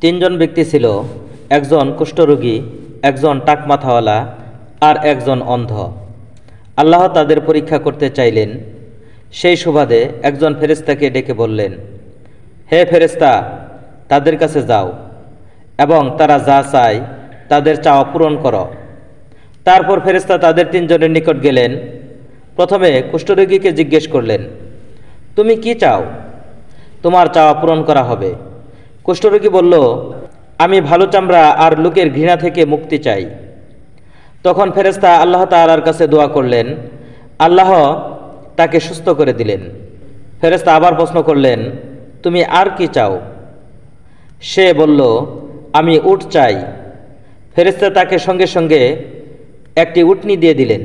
তিনজন ব্যক্তি ছিল, একজন কুষ্ঠরোগী, একজন টাকমাথাওয়ালা আর একজন অন্ধ। আল্লাহ তাদের পরীক্ষা করতে চাইলেন। সেই সুবাদে একজন ফেরেশতাকে ডেকে বললেন, হে ফেরেশতা, তাদের কাছে যাও এবং তারা যা চায় তাদের চাওয়া পূরণ করো। তারপর ফেরেশতা তাদের তিনজনের নিকট গেলেন। প্রথমে কুষ্ঠরোগীকে জিজ্ঞেস করলেন, তুমি কি চাও? তোমার চাওয়া পূরণ করা হবে। কুষ্ঠরোগী বলল, আমি ভালো চামড়া আর লোকের ঘৃণা থেকে মুক্তি চাই। তখন ফেরেশতা আল্লাহ তাআলার কাছে দোয়া করলেন। আল্লাহ তাকে সুস্থ করে দিলেন। ফেরেশতা আবার প্রশ্ন করলেন, তুমি আর কি চাও? সে বলল, আমি উট চাই। ফেরেশতা তাকে সঙ্গে সঙ্গে একটি উটনি দিয়ে দিলেন।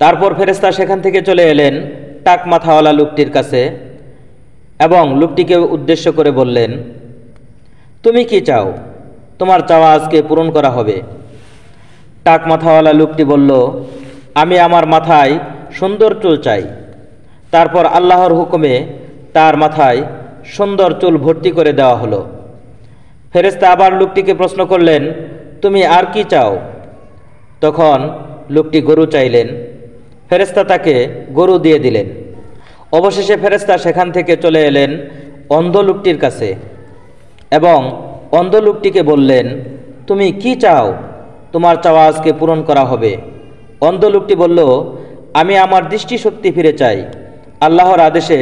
তারপর ফেরেশতা সেখান থেকে চলে এলেন টাক মাথাওয়ালা লোকটির কাছে এবং লোকটিকে উদ্দেশ্য করে বললেন, তুমি কি চাও? তোমার চাওয়া আজকে পূরণ করা হবে। টাক মাথাওয়ালা লোকটি বলল, আমি আমার মাথায় সুন্দর চুল চাই। তারপর আল্লাহর হুকুমে তার মাথায় সুন্দর চুল ভর্তি করে দেওয়া হলো। ফেরেশতা আবার লোকটিকে প্রশ্ন করলেন, তুমি আর কি চাও? তখন লোকটি গরু চাইলেন। ফেরেশতা তাকে গরু দিয়ে দিলেন। অবশেষে ফেরেশতা সেখান থেকে চলে এলেন অন্ধ লোকটির কাছে এবং অন্ধ লোকটিকে বললেন, তুমি কি চাও? তোমার চাওয়া আজকে পূরণ করা হবে। অন্ধ লোকটি বলল, আমি আমার দৃষ্টিশক্তি ফিরে চাই। আল্লাহর আদেশে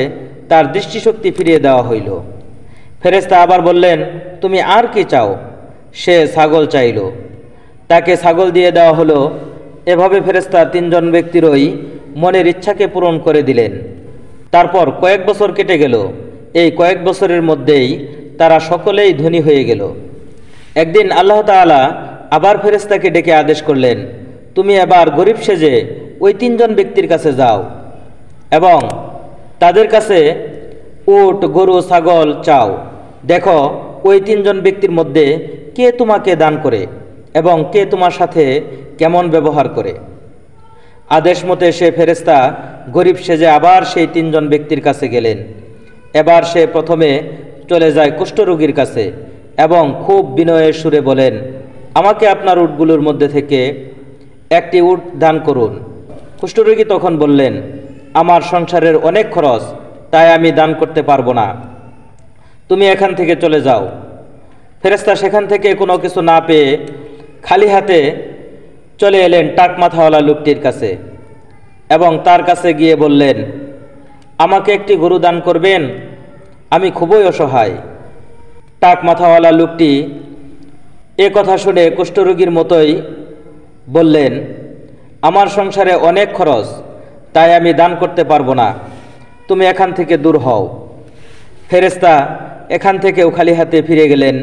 তার দৃষ্টিশক্তি ফিরিয়ে দেওয়া হইল। ফেরেশতা আবার বললেন, তুমি আর কি চাও? সে ছাগল চাইল। তাকে ছাগল দিয়ে দেওয়া হলো। এভাবে ফেরেশতা তিনজন ব্যক্তিরই মনের ইচ্ছাকে পূরণ করে দিলেন। তারপর কয়েক বছর কেটে গেল। এই কয়েক বছরের মধ্যেই তারা সকলেই ধনী হয়ে গেল। একদিন আল্লাহ তাআলা আবার ফেরেশতাকে ডেকে আদেশ করলেন, তুমি এবার গরিব সেজে ওই তিনজন ব্যক্তির কাছে যাও এবং তাদের কাছে উট, গরু, ছাগল চাও। দেখো ওই তিনজন ব্যক্তির মধ্যে কে তোমাকে দান করে এবং কে তোমার সাথে কেমন ব্যবহার করে। আদেশ মতে সে ফেরেশতা গরিব সেজে আবার সেই তিনজন ব্যক্তির কাছে গেলেন। এবার সে প্রথমে চলে যায় কুষ্ঠরোগীর কাছে এবং খুব বিনয়ের সুরে বলেন, আমাকে আপনার উটগুলোর মধ্যে থেকে একটি উট দান করুন। কুষ্ঠরোগী তখন বললেন, আমার সংসারের অনেক খরচ, তাই আমি দান করতে পারবো না। তুমি এখান থেকে চলে যাও। ফেরেশতা সেখান থেকে কোনো কিছু না পেয়ে খালি হাতে চলে এলেন টাক মাথাওয়ালা লোকটির কাছে এবং তার কাছে গিয়ে বললেন, আমাকে একটি গরু দান করবেন? আমি খুবই অসহায়। টাক মাথাওয়ালা লোকটি এ কথা শুনে কুষ্ঠরোগীর মতোই বললেন, আমার সংসারে অনেক খরচ, তাই আমি দান করতে পারবো না। তুমি এখান থেকে দূর হও। ফেরেশতা এখান থেকেও খালি হাতে ফিরে গেলেন।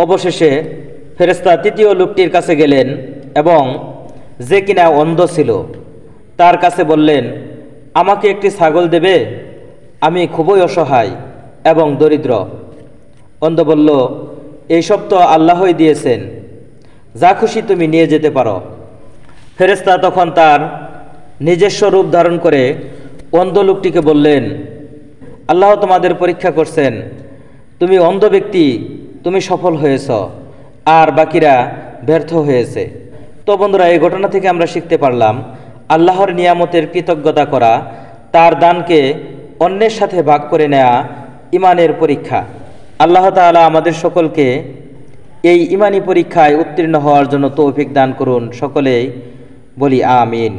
অবশেষে ফেরেশতা তৃতীয় লোকটির কাছে গেলেন এবং যে কিনা অন্ধ ছিল তার কাছে বললেন, আমাকে একটি ছাগল দেবে? আমি খুবই অসহায় এবং দরিদ্র। অন্ধ বলল, এইসব তো আল্লাহই দিয়েছেন, যা খুশি তুমি নিয়ে যেতে পারো। ফেরেশতা তখন তার নিজস্ব রূপ ধারণ করে অন্ধ লোকটিকে বললেন, আল্লাহ তোমাদের পরীক্ষা করছেন। তুমি অন্ধ ব্যক্তি, তুমি সফল হয়েছ আর বাকিরা ব্যর্থ হয়েছে। তো বন্ধুরা, এই ঘটনা থেকে আমরা শিখতে পারলাম আল্লাহর নিয়ামতের কৃতজ্ঞতা করা, তার দানকে অন্যের সাথে ভাগ করে নেওয়া ইমানের পরীক্ষা। আল্লাহ তাআলা আমাদের সকলকে এই ইমানি পরীক্ষায় উত্তীর্ণ হওয়ার জন্য তৌফিক দান করুন। সকলেই বলি আমিন।